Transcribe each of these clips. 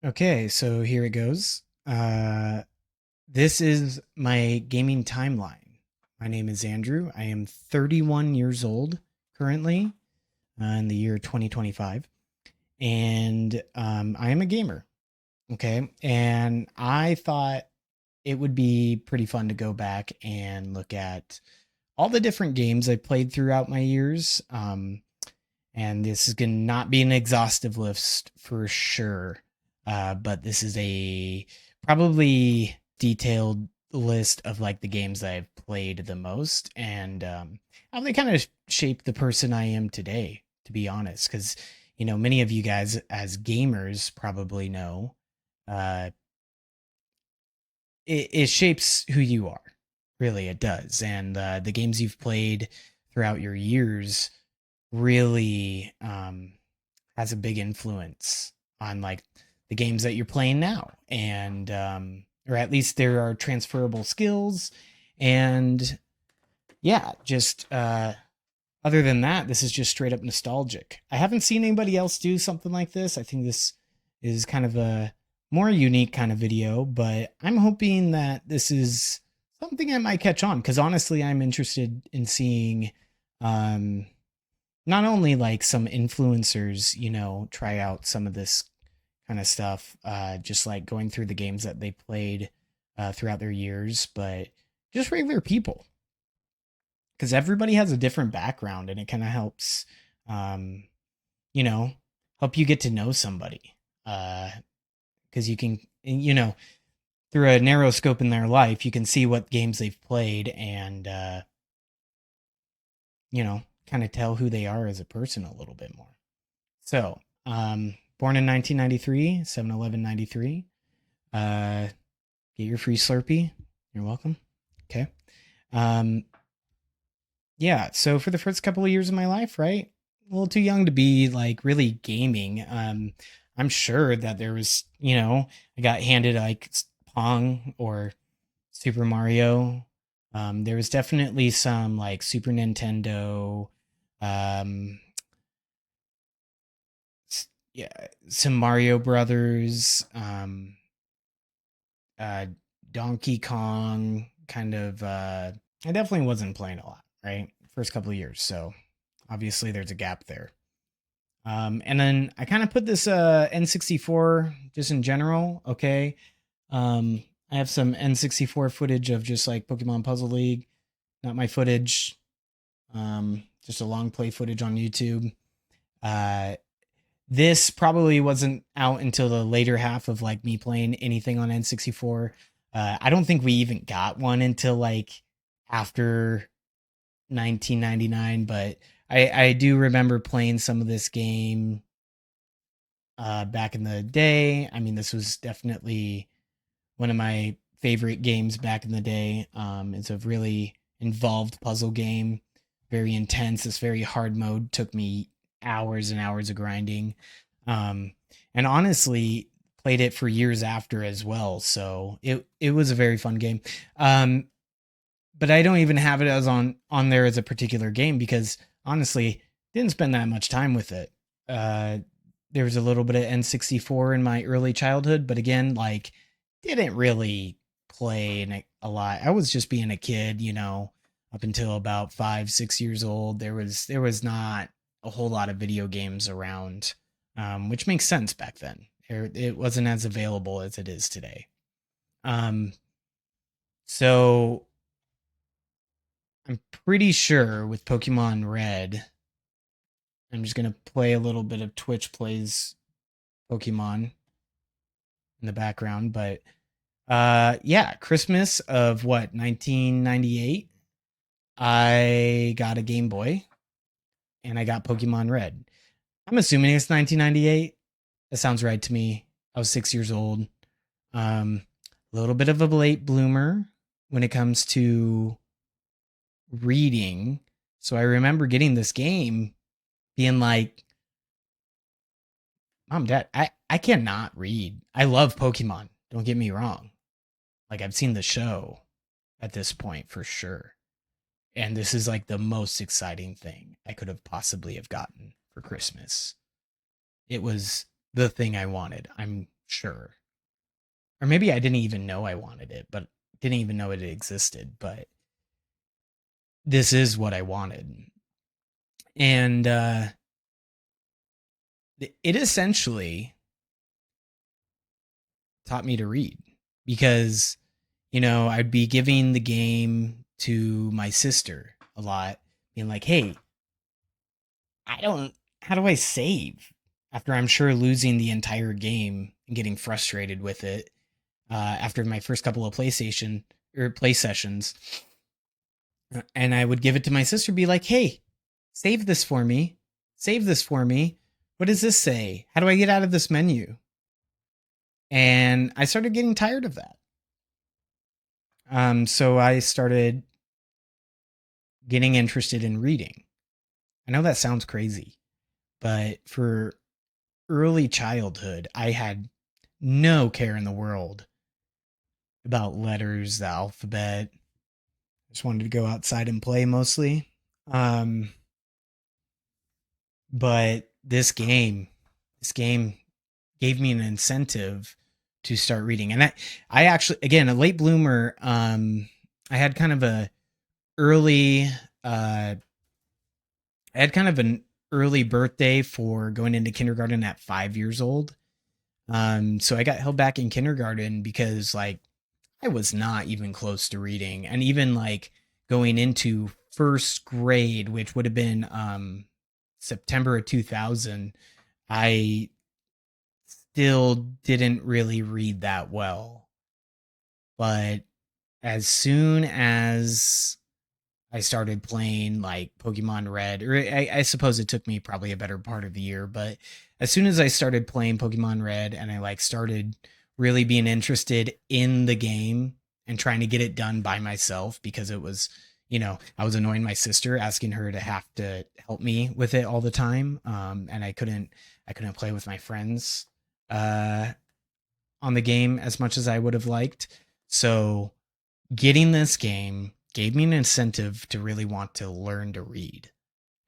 Okay, so here it goes. This is my gaming timeline. My name is Andrew. I am 31 years old currently in the year 2025, and I am a gamer. Okay, and I thought it would be pretty fun to go back and look at all the different games I played throughout my years. And this is going to not be an exhaustive list for sure. But this is a probably detailed list of like the games that I've played the most and how they kind of shape the person I am today, to be honest. Because, many of you guys as gamers probably know uh, it shapes who you are. Really, it does. And the games you've played throughout your years really has a big influence on like the games that you're playing now, and or at least there are transferable skills, and yeah, just other than that, this is just straight up nostalgic. I haven't seen anybody else do something like this. I think this is kind of a more unique kind of video, but I'm hoping that this is something I might catch on because honestly, I'm interested in seeing um not only like some influencers, try out some of this kind of stuff, just like going through the games that they played throughout their years, but just regular people because everybody has a different background and it kind of helps, um, you know, help you get to know somebody. Because you can, through a narrow scope in their life, you can see what games they've played and, kind of tell who they are as a person a little bit more. So, born in 1993, 7/11/93. Uh, get your free Slurpee. You're welcome. Okay. Um, yeah. So for the first couple of years of my life, right, a little too young to be like really gaming. I'm sure that there was, I got handed like Pong or Super Mario. There was definitely some like Super Nintendo, um, yeah, some Mario Brothers, uh, Donkey Kong kind of. I definitely wasn't playing a lot, right? First couple of years, so obviously there's a gap there. And then I kind of put this N64 just in general. Okay, I have some N64 footage of just like Pokemon Puzzle League, not my footage. Just a long play footage on YouTube. Uh, this probably wasn't out until the later half of like me playing anything on N64. I don't think we even got one until like after 1999, but I do remember playing some of this game back in the day. I mean, this was definitely one of my favorite games back in the day. It's a really involved puzzle game, very intense. This very hard mode took me hours and hours of grinding, um, and honestly played it for years after as well. So it was a very fun game. Um, but I don't even have it as on there as a particular game because honestly didn't spend that much time with it. Uh, there was a little bit of N64 in my early childhood, but again, like didn't really play a lot. I was just being a kid, up until about 5, 6 years old. There was not a whole lot of video games around, which makes sense back then. It wasn't as available as it is today. Um, so I'm pretty sure with Pokemon Red, I'm just gonna play a little bit of Twitch plays Pokemon in the background, but yeah, Christmas of what, 1998, I got a Game Boy and I got Pokemon Red. I'm assuming it's 1998. That sounds right to me. I was 6 years old. Um, a little bit of a late bloomer when it comes to reading. So I remember getting this game being like, Mom, Dad, I cannot read. I love Pokemon. Don't get me wrong. Like I've seen the show at this point for sure. And this is like the most exciting thing I could have possibly have gotten for Christmas. It was the thing I wanted. I'm sure. Or maybe I didn't even know I wanted it, but didn't even know it existed, but this is what I wanted. And it essentially taught me to read because, I'd be giving the game to my sister a lot, being like, hey, I don't, how do I save? After I'm sure losing the entire game and getting frustrated with it after my first couple of PlayStation or play sessions. And I would give it to my sister, be like, hey, save this for me. Save this for me. What does this say? How do I get out of this menu? And I started getting tired of that. So I started getting interested in reading. I know that sounds crazy, but for early childhood, I had no care in the world about letters, the alphabet. Just wanted to go outside and play mostly. Um, but this game gave me an incentive to start reading. And I actually, again, a late bloomer. I had kind of a early, I had kind of an early birthday for going into kindergarten at 5 years old. So I got held back in kindergarten because like I was not even close to reading, and even like going into first grade, which would have been September of 2000, I still didn't really read that well. But as soon as I started playing like Pokemon Red, or I suppose it took me probably a better part of the year, but as soon as I started playing Pokemon Red and I like started really being interested in the game and trying to get it done by myself because it was, I was annoying my sister, asking her to have to help me with it all the time. And I couldn't play with my friends uh, on the game as much as I would have liked. So getting this game gave me an incentive to really want to learn to read.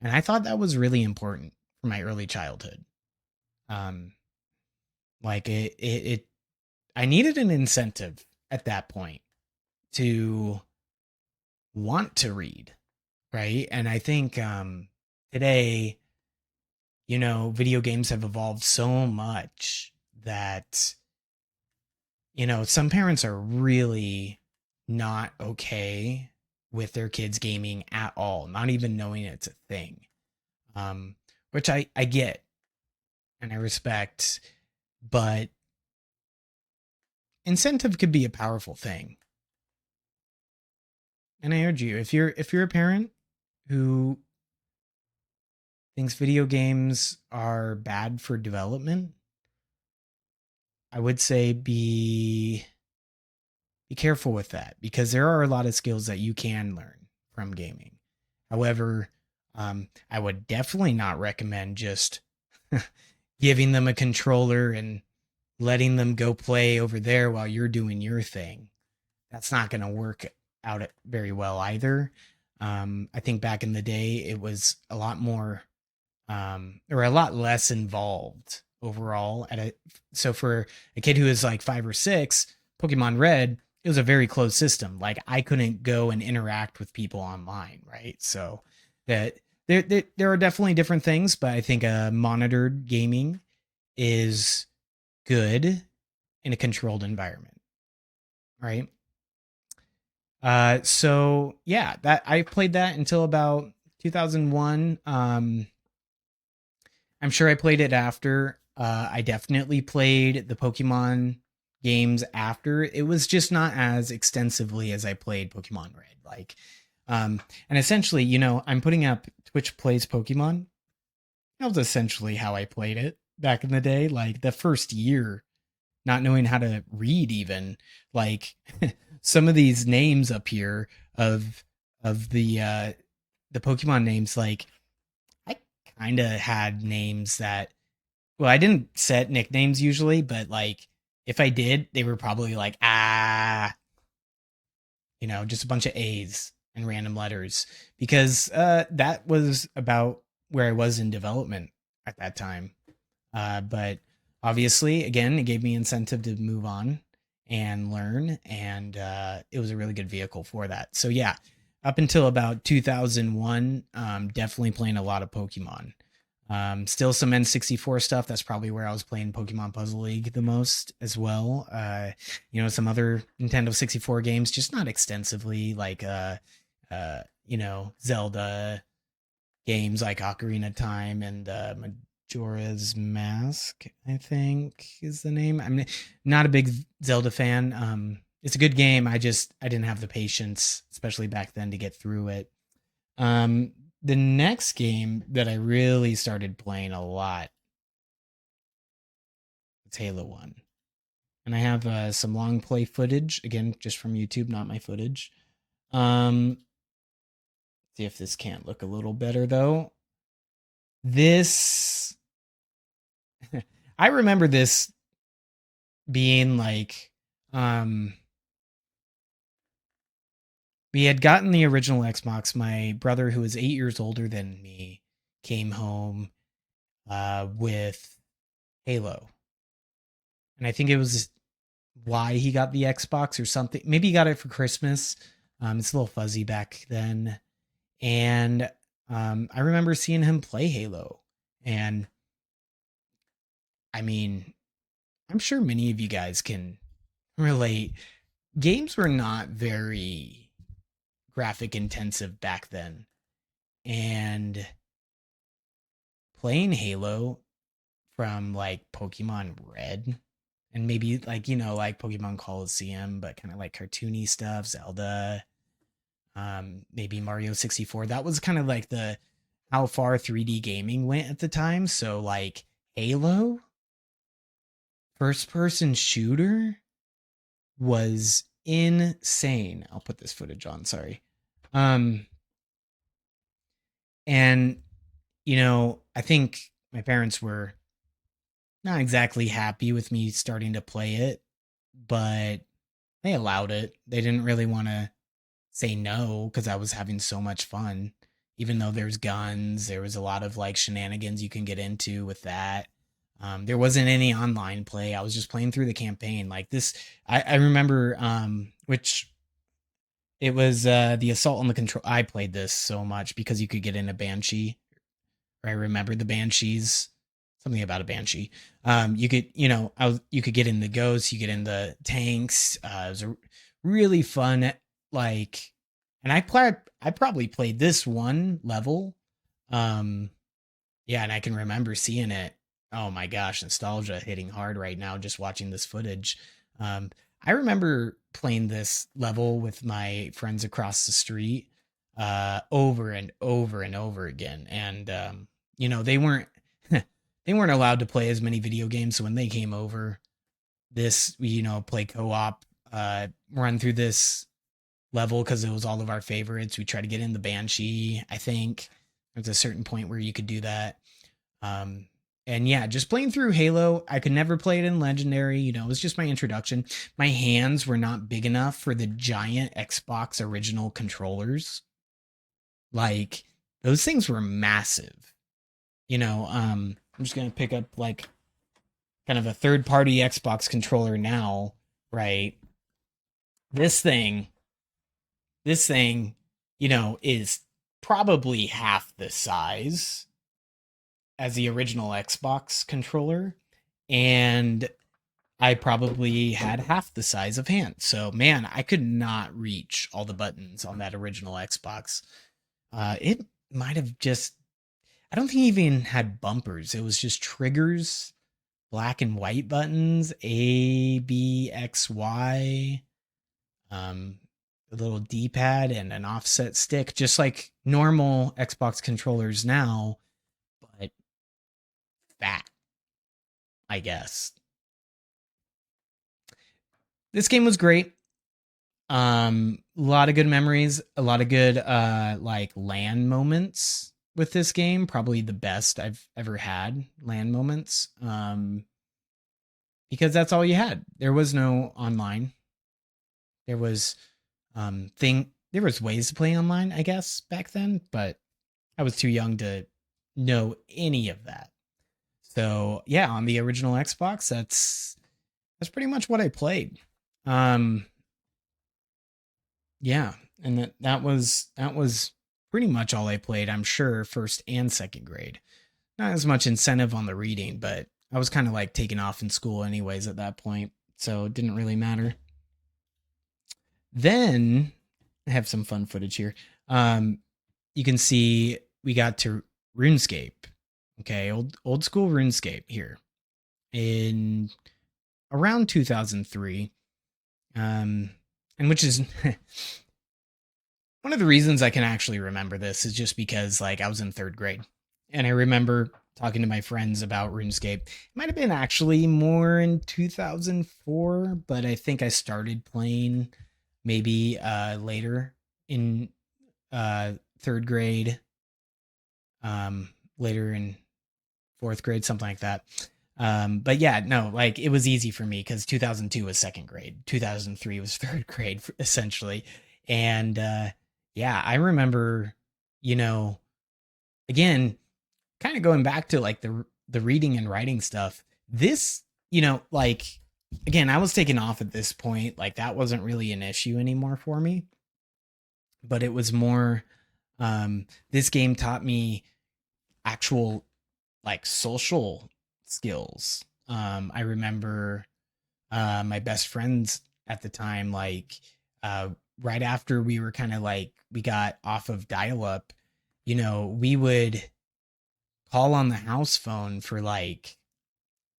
And I thought that was really important for my early childhood. Um, like it I needed an incentive at that point to want to read, right? And I think today, video games have evolved so much that some parents are really not okay with their kids gaming at all, not even knowing it's a thing. Which I get and I respect, but incentive could be a powerful thing. And I urge you, if you're a parent who thinks video games are bad for development, I would say be careful with that because there are a lot of skills that you can learn from gaming. However, I would definitely not recommend just giving them a controller and letting them go play over there while you're doing your thing. That's not going to work out very well either. I think back in the day, it was a lot more or a lot less involved overall. So for a kid who is like 5 or 6, Pokemon Red, it was a very closed system. Like I couldn't go and interact with people online, right? So that there are definitely different things, but I think monitored gaming is good in a controlled environment, right? So yeah, that I played that until about 2001. I'm sure I played it after. I definitely played the Pokemon games after. It was just not as extensively as I played Pokemon Red. And essentially, I'm putting up Twitch Plays Pokemon. That was essentially how I played it back in the day. Like the first year, not knowing how to read even. Like some of these names up here of the Pokemon names, like I kind of had names that, well, I didn't set nicknames usually, but like if I did, they were probably like just a bunch of A's and random letters because that was about where I was in development at that time. But obviously, again, it gave me incentive to move on and learn, and it was a really good vehicle for that. So yeah, up until about 2001, definitely playing a lot of Pokemon. Still some N64 stuff. That's probably where I was playing Pokemon Puzzle League the most as well. Some other Nintendo 64 games, just not extensively, like Zelda games like Ocarina of Time and Majora's Mask, I think is the name. I'm not a big Zelda fan. It's a good game. I didn't have the patience, especially back then, to get through it. Um, the next game that I really started playing a lot is Halo 1. And I have some long play footage, again, just from YouTube, not my footage. Um, see if this can't look a little better, though. This, I remember this being like, um, we had gotten the original Xbox. My brother, who was 8 years older than me, came home with Halo. And I think it was why he got the Xbox or something. Maybe he got it for Christmas. It's a little fuzzy back then. And I remember seeing him play Halo. And I mean, I'm sure many of you guys can relate. Games were not very graphic intensive back then. And playing Halo from like Pokemon Red and maybe like, like Pokemon Coliseum, but kind of like cartoony stuff, Zelda, maybe Mario 64. That was kind of like the how far 3D gaming went at the time. So like Halo, first person shooter was insane. I'll put this footage on, sorry. Um and I think my parents were not exactly happy with me starting to play it, but they allowed it. They didn't really want to say no because I was having so much fun. Even though there's guns, there was a lot of like shenanigans you can get into with that. There wasn't any online play. I was just playing through the campaign. Like this, I remember, which it was the Assault on the Control. I played this so much because you could get in a Banshee. I remember the Banshees. Something about a Banshee. You could, you could get in the ghosts, you get in the tanks. It was a really fun, like, and I probably played this one level. Um, yeah, and I can remember seeing it. Oh my gosh, nostalgia hitting hard right now just watching this footage. I remember playing this level with my friends across the street over and over and over again. And they weren't they weren't allowed to play as many video games, so when they came over, this play co-op, run through this level because it was all of our favorites. We tried to get in the Banshee, I think. There's a certain point where you could do that. Um, and yeah, just playing through Halo, I could never play it in Legendary. It was just my introduction. My hands were not big enough for the giant Xbox original controllers. Like, those things were massive. I'm just gonna pick up like kind of a third party Xbox controller now, right? This thing, this thing, is probably half the size as the original Xbox controller. And I probably had half the size of hand. So man, I could not reach all the buttons on that original Xbox. It might have just I don't think it even had bumpers. It was just triggers, black and white buttons, A, B, X, Y, a little D-pad and an offset stick, just like normal Xbox controllers now, but fat, I guess. This game was great. A lot of good memories, a lot of good like LAN moments with this game. Probably the best I've ever had LAN moments. Because that's all you had. There was no online. There was there was ways to play online, I guess, back then, but I was too young to know any of that. So yeah, on the original Xbox, that's pretty much what I played. Um, yeah, and that was pretty much all I played. I'm sure first and second grade. Not as much incentive on the reading, but I was kind of like taking off in school anyways at that point, so it didn't really matter. Then I have some fun footage here. Um, you can see we got to RuneScape. Okay, old school RuneScape here in around 2003. Um, and which is one of the reasons I can actually remember this is just because like I was in third grade, and I remember talking to my friends about RuneScape. It might have been actually more in 2004, but I think I started playing maybe later in third grade, later in fourth grade, something like that. But yeah, no, like it was easy for me because 2002 was second grade, 2003 was third grade essentially, and yeah, I remember, you know, again, kind of going back to like the reading and writing stuff. This, like again, I was taken off at this point, like that wasn't really an issue anymore for me, but it was more. This game taught me actual like social skills. I remember my best friends at the time, like uh, right after we were kind of like we got off of dial up, we would call on the house phone for like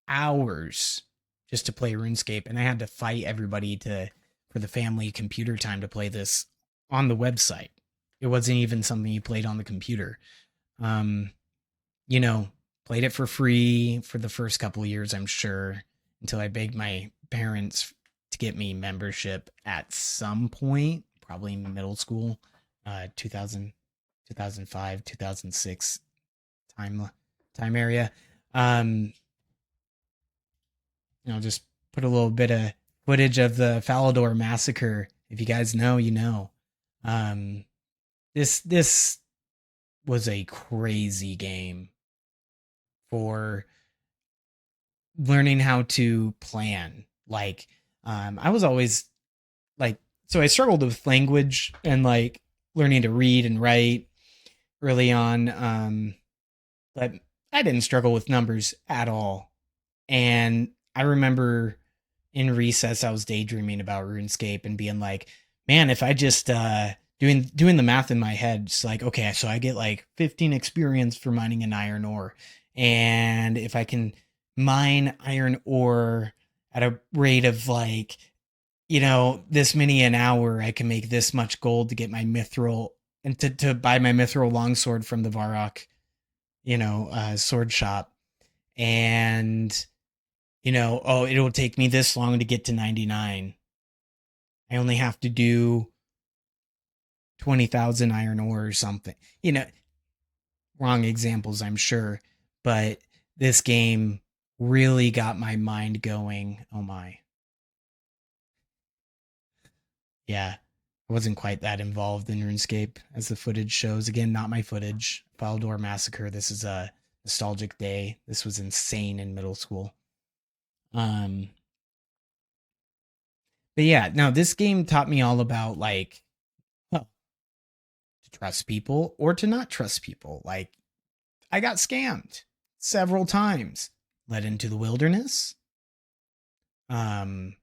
hours just to play RuneScape, and I had to fight everybody to for the family computer time to play this on the website. It wasn't even something you played on the computer. Um, you know, Played it for free for the first couple of years, I'm sure, until I begged my parents to get me membership at some point, probably in middle school, 2000, 2005, 2006 time time area. Um, just put a little bit of footage of the Falador massacre. If you guys know, you know. Um, this was a crazy game for learning how to plan. Like, I was always like, so I struggled with language and like learning to read and write early on. But I didn't struggle with numbers at all. And I remember in recess, I was daydreaming about RuneScape and being like, man, if I just, doing the math in my head, it's like, okay, so I get like 15 experience for mining an iron ore. And if I can mine iron ore at a rate of like, this many an hour, I can make this much gold to get my mithril and to buy my mithril longsword from the Varrock, sword shop. And, oh, it'll take me this long to get to 99. I only have to do 20,000 iron ore or something. Wrong examples, I'm sure, but this game really got my mind going. Oh my. Yeah. I wasn't quite that involved in RuneScape as the footage shows. Again, not my footage. Falador Massacre. This is a nostalgic day. This was insane in middle school. Um, but yeah, no, this game taught me all about like, well, to trust people or to not trust people. Like, I got scammed several times, led into the wilderness. Um,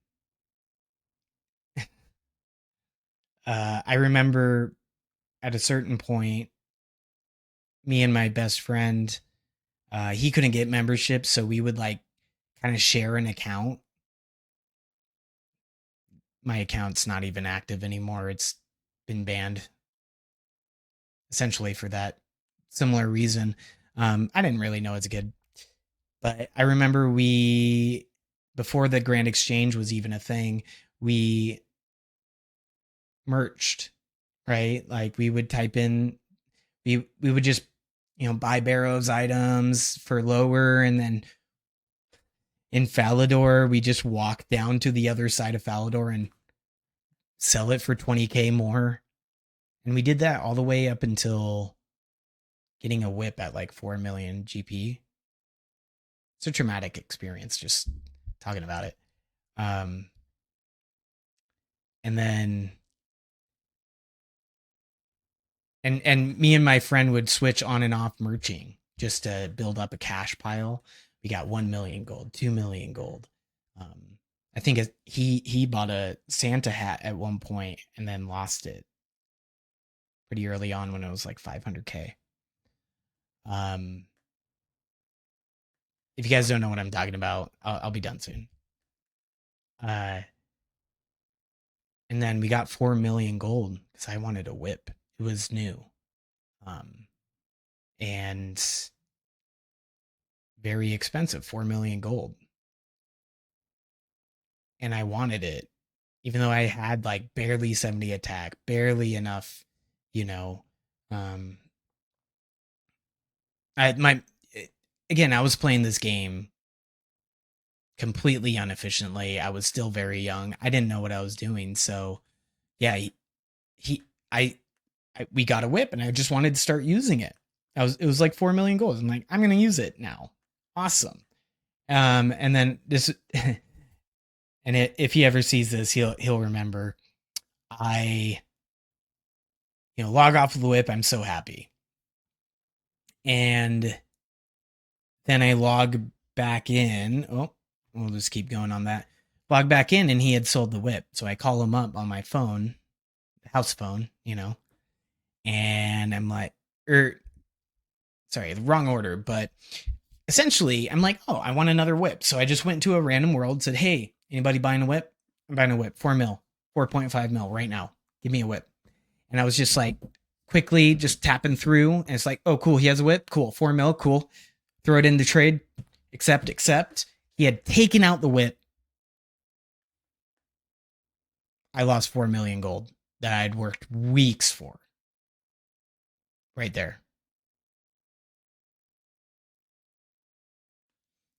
I remember at a certain point, me and my best friend, he couldn't get membership, so we would like kind of share an account. My account's not even active anymore. It's been banned essentially for that similar reason. I didn't really know as a kid, but I remember before the Grand Exchange was even a thing, we merged, right? Like we would type in, we would just, buy Barrows items for lower, and then in Falador, we just walk down to the other side of Falador and sell it for 20K more. And we did that all the way up until getting a whip at like 4 million GP. it's a traumatic experience just talking about it. Um, and then and me and my friend would switch on and off merching just to build up a cash pile. We got 1 million gold, 2 million gold. Um, I think he bought a Santa hat at one point and then lost it pretty early on when it was like 500K. Um, if you guys don't know what I'm talking about, I'll be done soon. Uh, and then we got 4 million gold because I wanted a whip. It was new, and very expensive, 4 million gold, and I wanted it, even though I had like barely 70 attack, barely enough, you know. Um, I my again, I was playing this game completely inefficiently. I was still very young. I didn't know what I was doing, so yeah, he I we got a whip and I just wanted to start using it. It was like 4 million gold. I'm like, I'm gonna use it now. Awesome. And then this and if he ever sees this, he'll remember. I log off of the whip. I'm so happy. And then I log back in. Oh, we'll just keep going on that. Log back in and he had sold the whip. So I call him up on my phone, house phone, and I'm like, sorry, the wrong order, but essentially I'm like, oh, I want another whip. So I just went to a random world, said, hey, anybody buying a whip? I'm buying a whip, 4 mil, 4.5 mil right now. Give me a whip. And I was just like quickly just tapping through. And it's like, oh, cool. He has a whip. Cool. 4 mil. Cool. Throw it into trade. Accept. He had taken out the whip. I lost 4 million gold that I had worked weeks for. Right there.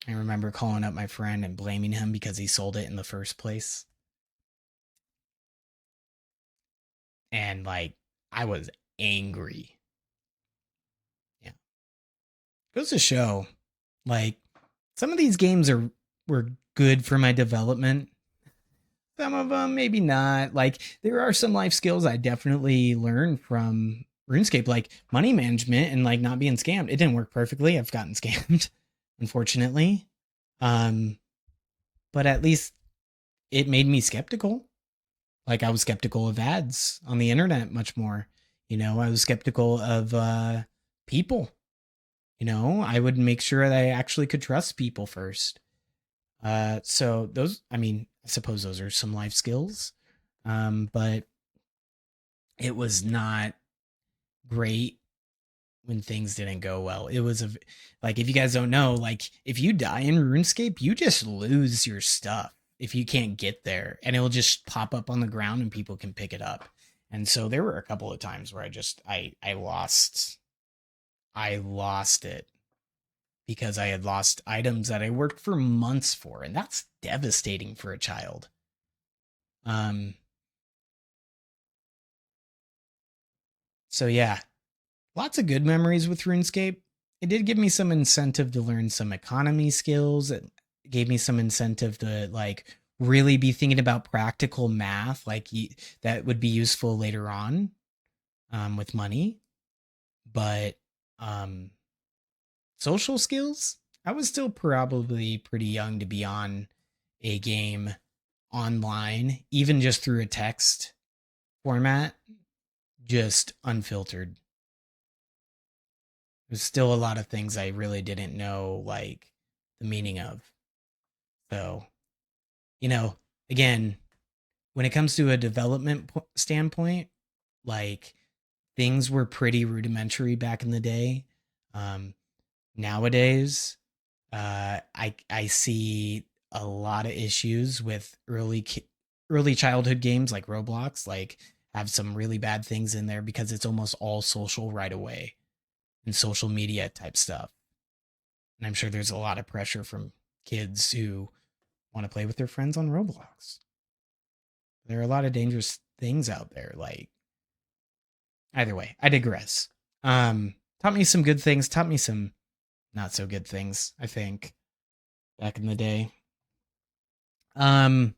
I remember calling up my friend and blaming him because he sold it in the first place. And like, I was angry. Yeah. Goes to show, like, some of these games were good for my development. Some of them maybe not. Like, there are some life skills I definitely learned from RuneScape, like money management and like not being scammed. It didn't work perfectly. I've gotten scammed, unfortunately. Um, but at least it made me skeptical. Like, I was skeptical of ads on the internet much more. I was skeptical of people. I would make sure that I actually could trust people first. So those, I mean, I suppose those are some life skills. But it was not great when things didn't go well. It was like, if you guys don't know, like, if you die in RuneScape, you just lose your stuff if you can't get there, and it'll just pop up on the ground and people can pick it up. And so there were a couple of times where I lost it because I had lost items that I worked for months for, and that's devastating for a child. So yeah, lots of good memories with RuneScape. It did give me some incentive to learn some economy skills. It gave me some incentive to like really be thinking about practical math, like that would be useful later on with money. But um, social skills, I was still probably pretty young to be on a game online, even just through a text format, just unfiltered. There's still a lot of things I really didn't know, like the meaning of. So, again, when it comes to a development standpoint, like, things were pretty rudimentary back in the day. Nowadays, I see a lot of issues with early childhood games like Roblox. Like, have some really bad things in there because it's almost all social right away and social media type stuff. And I'm sure there's a lot of pressure from kids who want to play with their friends on Roblox. There are a lot of dangerous things out there. Like, either way, I digress. Taught me some good things, taught me some not so good things, I think. back in the day. Um,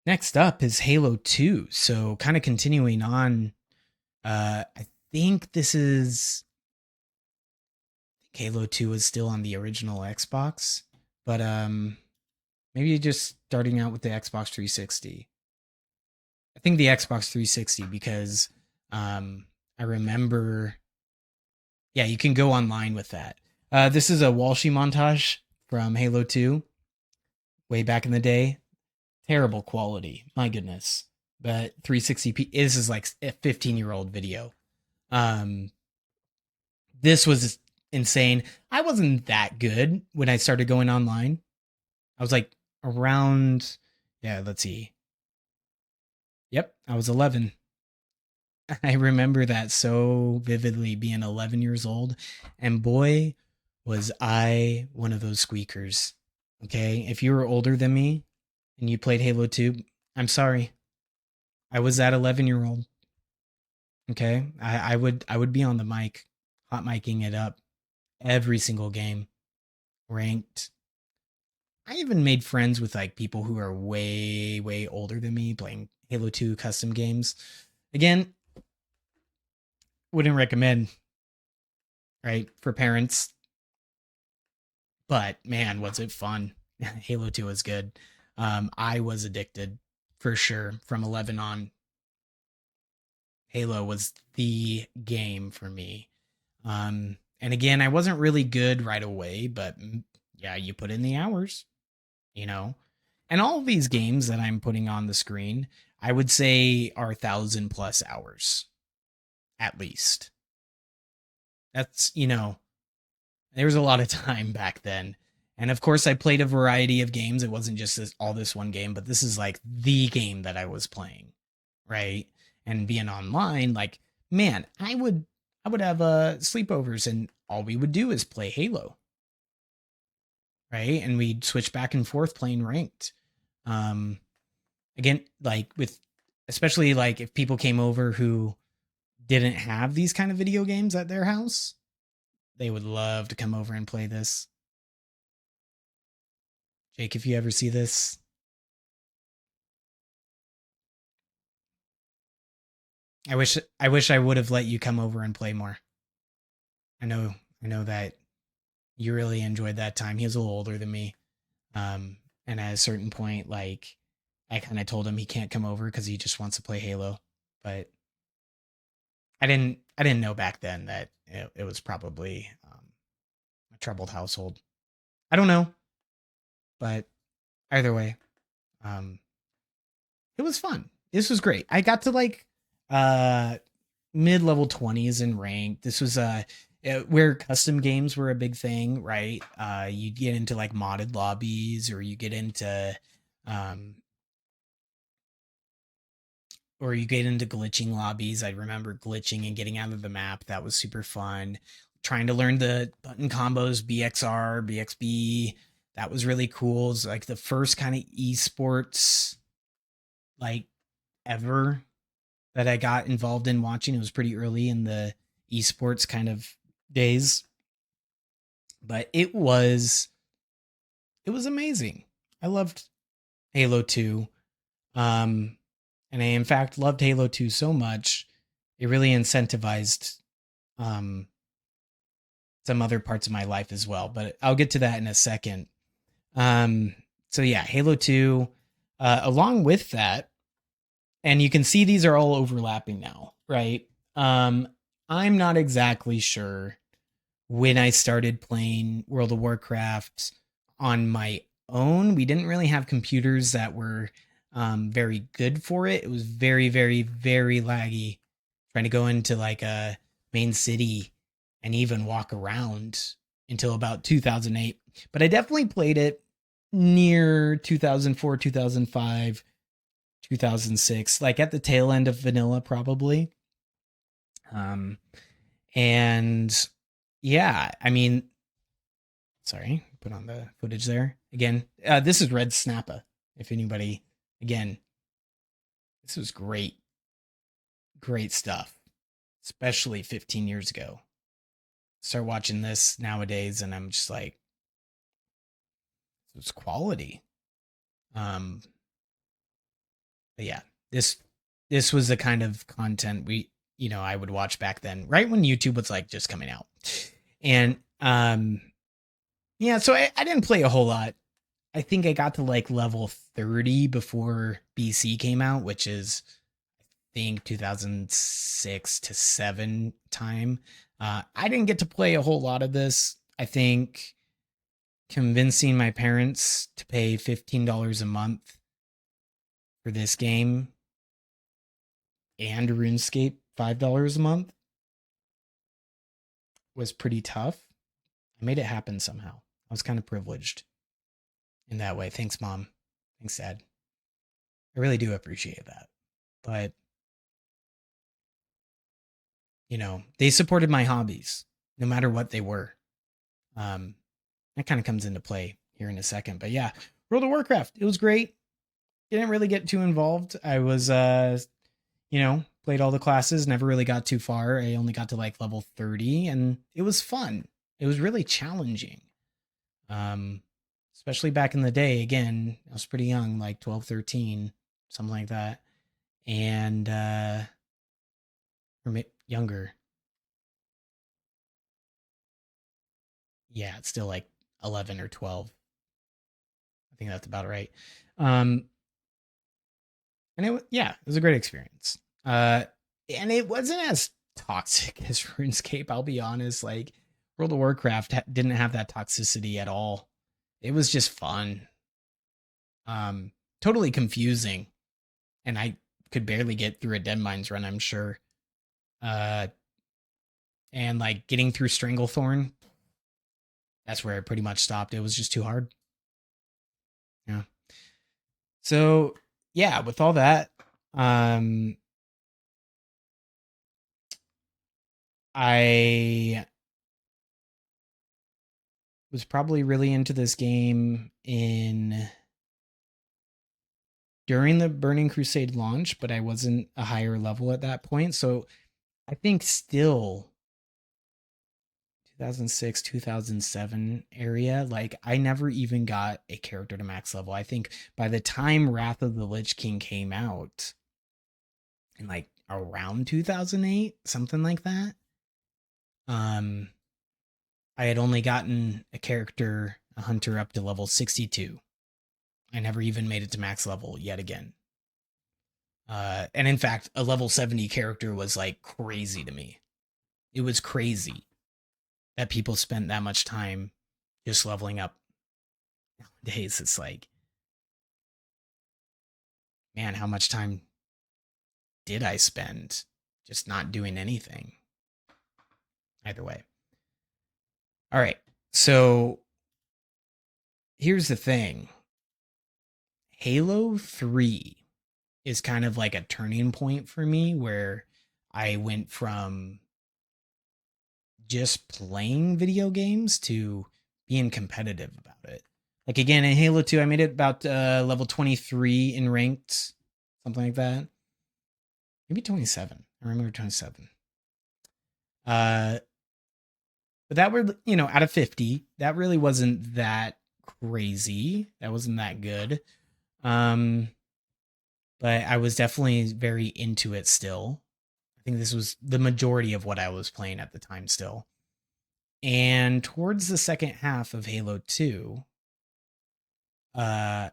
Next up is Halo 2. So kind of continuing on, I think this is Halo 2 is still on the original Xbox, but maybe just starting out with the Xbox 360. I think the Xbox 360 because I remember, yeah, you can go online with that. This is a Walshy montage from Halo 2 way back in the day. Terrible quality, my goodness. But 360p, this is like a 15-year-old video. Um, this was insane. I wasn't that good when I started going online. I was like around, yeah, let's see. Yep, I was 11. I remember that so vividly, being 11 years old. And boy, was I one of those squeakers. Okay. If you were older than me and you played Halo 2, I'm sorry. I was that 11-year-old. Okay. I would be on the mic, hot micing it up every single game, ranked. I even made friends with like people who are way, way older than me playing Halo 2 custom games. Again, wouldn't recommend, right, for parents. But man, was it fun. Halo 2 was good. I was addicted for sure from 11 on. Halo was the game for me. And again, I wasn't really good right away, but yeah, you put in the hours, you know. And all of these games that I'm putting on the screen, I would say are 1,000+ hours at least. That's, there was a lot of time back then. And of course, I played a variety of games. It wasn't just all this one game, but this is like the game that I was playing, right? And being online, like, man, I would have sleepovers, and all we would do is play Halo, right? And we'd switch back and forth playing ranked. Um, Again, like with, especially like if people came over who didn't have these kind of video games at their house, they would love to come over and play this. Jake, if you ever see this, I wish I would have let you come over and play more. I know that you really enjoyed that time. He was a little older than me. And at a certain point, like, I kind of told him he can't come over because he just wants to play Halo. But I didn't know back then that it was probably a troubled household. I don't know, but either way, um, it was fun. This was great. I got to like uh mid-level 20s in rank. This was where custom games were a big thing, right? You get into like modded lobbies, or you get into um or you get into glitching lobbies. I remember glitching and getting out of the map. That was super fun. Trying to learn the button combos, BXR, BXB. That was really cool. It's like the first kind of esports like ever that I got involved in watching. It was pretty early in the esports kind of days, but it was amazing. I loved Halo 2. Um and I in fact loved Halo 2 so much it really incentivized um some other parts of my life as well, but I'll get to that in a second. Um so yeah, Halo 2, along with that, and you can see these are all overlapping now, right? I'm not exactly sure when I started playing World of Warcraft on my own. We didn't really have computers that were very good for it. It was very, very, very laggy. Trying to go into like a main city and even walk around until about 2008. But I definitely played it near 2004, 2005, 2006, like at the tail end of vanilla, probably. Um, and yeah, I mean, sorry, put on the footage there again. This is Red Snappa. If anybody, again, this was great, great stuff, especially 15 years ago. Start watching this nowadays, and I'm just like, So it's quality. Um, but yeah, this was the kind of content I would watch back then, right when YouTube was like just coming out. And yeah, so I didn't play a whole lot. I think I got to like level 30 before BC came out, which is I think 2006 to 7 time. I didn't get to play a whole lot of this. I think convincing my parents to pay $15 a month for this game and RuneScape $5 a month was pretty tough. I made it happen somehow. I was kind of privileged in that way. Thanks, Mom. Thanks, Dad. I really do appreciate that. But, they supported my hobbies no matter what they were. Um, that kind of comes into play here in a second. But yeah, World of Warcraft, it was great. Didn't really get too involved. I was, played all the classes, never really got too far. I only got to like level 30 and it was fun. It was really challenging. Um, Especially back in the day. Again, I was pretty young, like 12, 13, something like that. And, or younger. Yeah, it's still like 11 or 12. I think that's about right. Um, and it was a great experience. And it wasn't as toxic as RuneScape. I'll be honest. Like World of Warcraft didn't have that toxicity at all. It was just fun. Totally confusing, and I could barely get through a Dead Mines run. I'm sure. Uh, and like getting through Stranglethorn, that's where I pretty much stopped. It was just too hard. Yeah. So yeah, with all that, um, I was probably really into this game in during the Burning Crusade launch, but I wasn't a higher level at that point. So I think still 2006, 2007 area, like I never even got a character to max level. I think by the time Wrath of the Lich King came out in like around 2008, something like that, um I had only gotten a character, a hunter up to level 62. I never even made it to max level yet again. And in fact, a level 70 character was like crazy to me. It was crazy that people spent that much time just leveling up. Nowadays, it's like, man, how much time did I spend just not doing anything? Either way. All right. So here's the thing Halo 3 is kind of like a turning point for me where I went from just playing video games to being competitive about it. Like again in Halo 2, I made it about level 23 in ranked, something like that. Maybe 27. I remember 27. Uh but that were, out of 50, that really wasn't that crazy. That wasn't that good. Um but I was definitely very into it still. I think this was the majority of what I was playing at the time still. And towards the second half of Halo 2, uh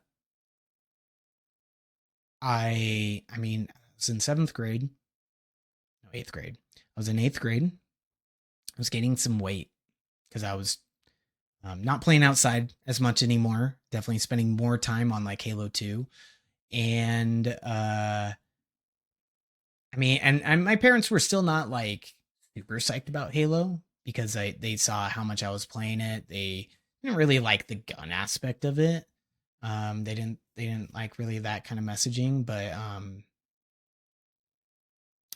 I was in 7th grade, no, 8th grade. I was in 8th grade. I was gaining some weight because I was not playing outside as much anymore. Definitely spending more time on like Halo 2. And and my parents were still not like super psyched about Halo because they saw how much I was playing it. They didn't really like the gun aspect of it. They didn't like really that kind of messaging, but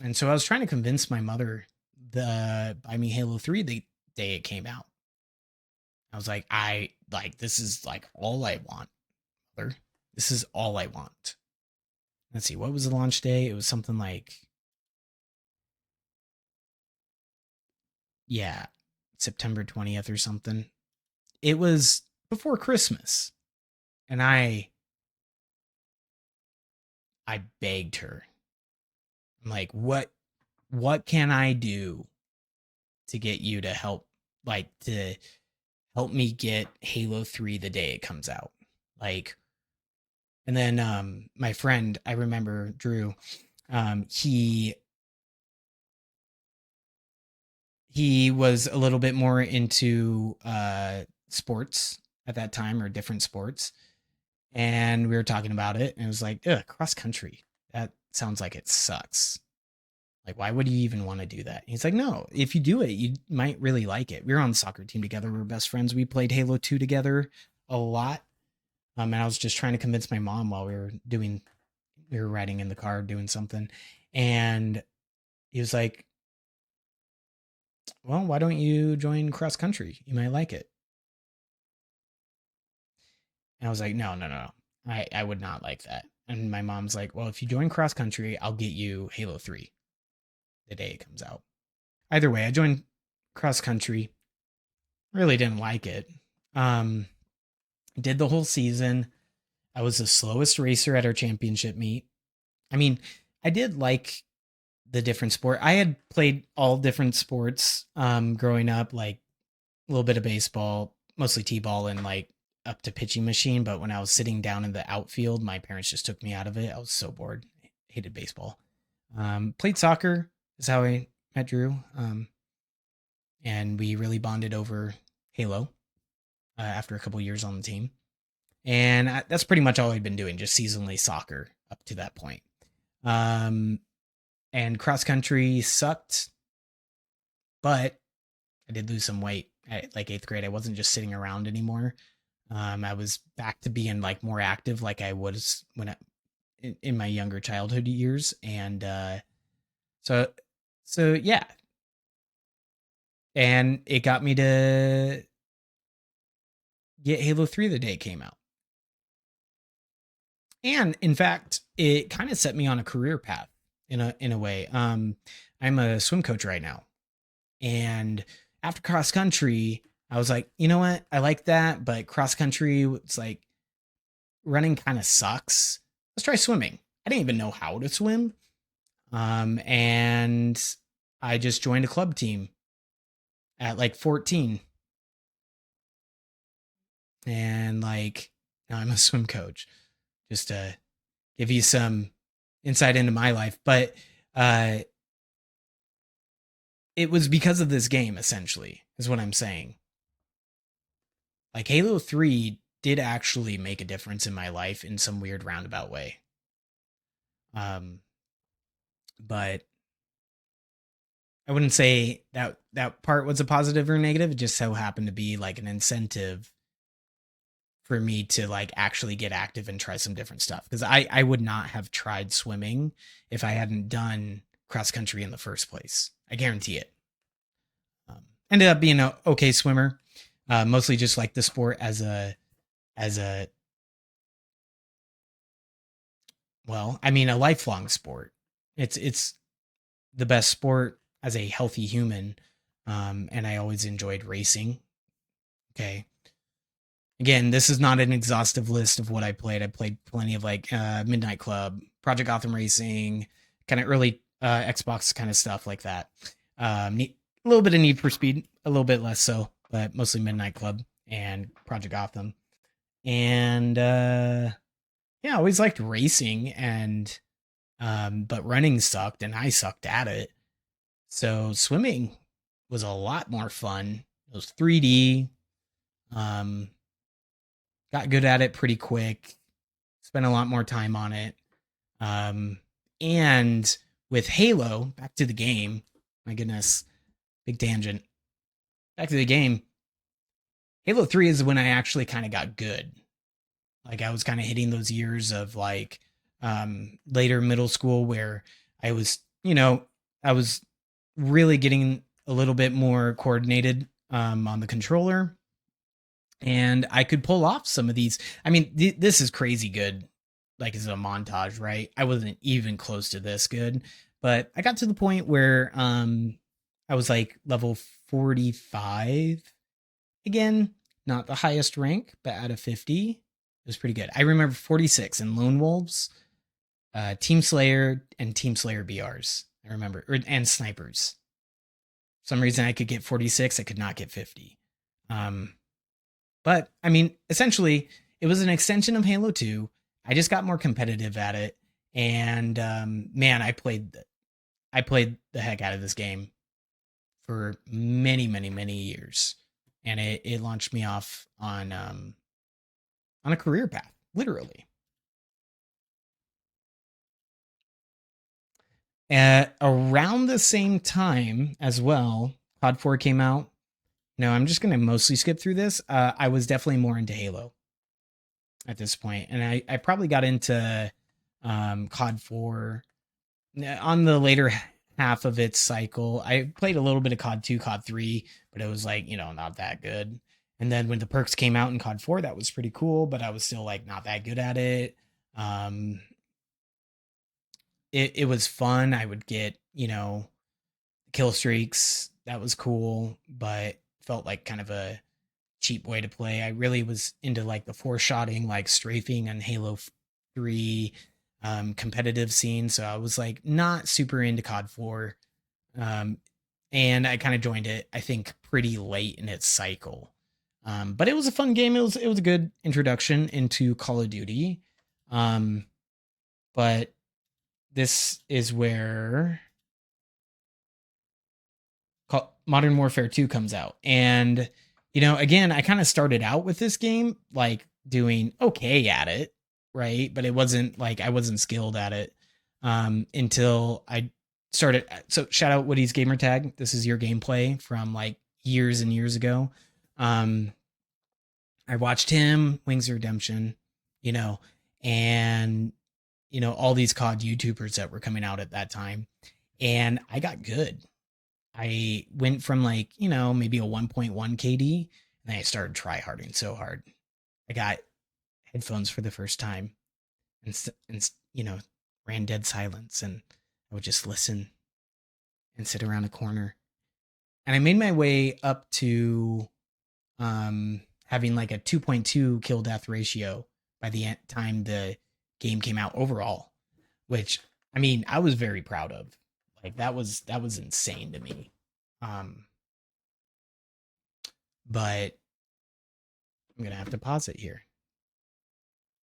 and so I was trying to convince my mother the buy me Halo 3 the day it came out. I was like, I like this is like all I want, mother. This is all I want. Let's see, what was the launch day? It was something like, yeah, September 20th or something. It was before Christmas. And I begged her. I'm like, what can I do to get you to to help me get Halo 3 the day it comes out? Like, and then my friend, I remember Drew, he was a little bit more into sports at that time, or different sports. And we were talking about it, and it was like, ugh, cross country. That sounds like it sucks. Like, why would you even want to do that? He's like, no, if you do it, you might really like it. We were on the soccer team together. We were best friends. We played Halo 2 together a lot. And I was just trying to convince my mom while we were riding in the car doing something. And he was like, well, why don't you join cross country? You might like it. And I was like, no, no, no. I would not like that. And my mom's like, well, if you join cross country, I'll get you Halo 3 the day it comes out. Either way, I joined cross country. Really didn't like it. Um, did the whole season. I was the slowest racer at our championship meet. I mean, I did like the different sport. I had played all different sports growing up, like a little bit of baseball, mostly t-ball, and like up to pitching machine. But when I was sitting down in the outfield, my parents just took me out of it. I was so bored. Hated baseball. Played soccer is how I met Drew. And we really bonded over Halo after a couple years on the team. And that's pretty much all I've been doing, just seasonally soccer up to that point. Um, and cross country sucked, but I did lose some weight at like 8th grade. I wasn't just sitting around anymore. I was back to being like more active, like I was in my younger childhood years, and so so yeah, and it got me to get Halo 3 the day it came out. And in fact, it kind of set me on a career path in a way. I'm a swim coach right now, and after cross country, I was like, you know what, I like that, but cross country, it's like running kind of sucks. Let's try swimming. I didn't even know how to swim, and I just joined a club team at like 14, and like now I'm a swim coach. Just to give you some insight into my life, but uh, it was because of this game, essentially, is what I'm saying. Like Halo 3 did actually make a difference in my life in some weird roundabout way. Um, but I wouldn't say that part was a positive or negative. It just so happened to be like an incentive for me to like actually get active and try some different stuff. Because I would not have tried swimming if I hadn't done cross country in the first place. I guarantee it. Ended up being an okay swimmer, mostly just like the sport as a well, I mean a lifelong sport. It's the best sport as a healthy human, and I always enjoyed racing. Okay, again, this is not an exhaustive list of what I played. I played plenty of like Midnight Club, Project Gotham Racing, kind of early Xbox kind of stuff like that. A little bit of Need for Speed, a little bit less so, but mostly Midnight Club and Project Gotham. And yeah, I always liked racing, and but running sucked, and I sucked at it. So swimming was a lot more fun. It was 3D. Um, got good at it pretty quick. Spent a lot more time on it. Um, and with Halo, back to the game. My goodness, big tangent. Back to the game. Halo 3 is when I actually kind of got good. Like I was kind of hitting those years of like later middle school where I was, I was really getting a little bit more coordinated on the controller, and I could pull off some of these. I mean, this is crazy good. Like it's a montage, right? I wasn't even close to this good, but I got to the point where I was like level 45 again, not the highest rank, but out of 50. It was pretty good. I remember 46 and Lone Wolves, Team Slayer, and Team Slayer BRs. I remember, and snipers. For some reason I could get 46, I could not get 50. Um, but I mean, essentially, it was an extension of Halo 2. I just got more competitive at it, and man, I played the heck out of this game for many, many, many years, and it launched me off on a career path, literally. Around the same time as well, COD 4 came out. No, I'm just going to mostly skip through this. I was definitely more into Halo at this point, and I probably got into COD 4 on the later half of its cycle. I played a little bit of COD 2, COD 3, but it was like, not that good. And then when the perks came out in COD 4, that was pretty cool, but I was still like not that good at it. Um, it was fun. I would get, kill streaks. That was cool, but felt like kind of a cheap way to play. I really was into like the four shotting, like strafing and Halo 3 competitive scene. So I was like not super into COD 4. Um, and I kind of joined it, I think, pretty late in its cycle. But it was a fun game. It was a good introduction into Call of Duty. Um, but this is where Modern Warfare 2 comes out. And, again, I kind of started out with this game like doing okay at it, right? But it wasn't like I wasn't skilled at it until I started. So, shout out Woody's Gamer Tag. This is your gameplay from like years and years ago. Um, I watched him, Wings of Redemption, you know, and, all these COD YouTubers that were coming out at that time. And I got good. I went from like, maybe a 1.1 KD, and I started tryharding so hard. I got headphones for the first time and ran dead silence, and I would just listen and sit around a corner. And I made my way up to having like a 2.2 kill death ratio by the time the game came out overall, which I mean, I was very proud of. Like that was insane to me. Um, but I'm gonna have to pause it here.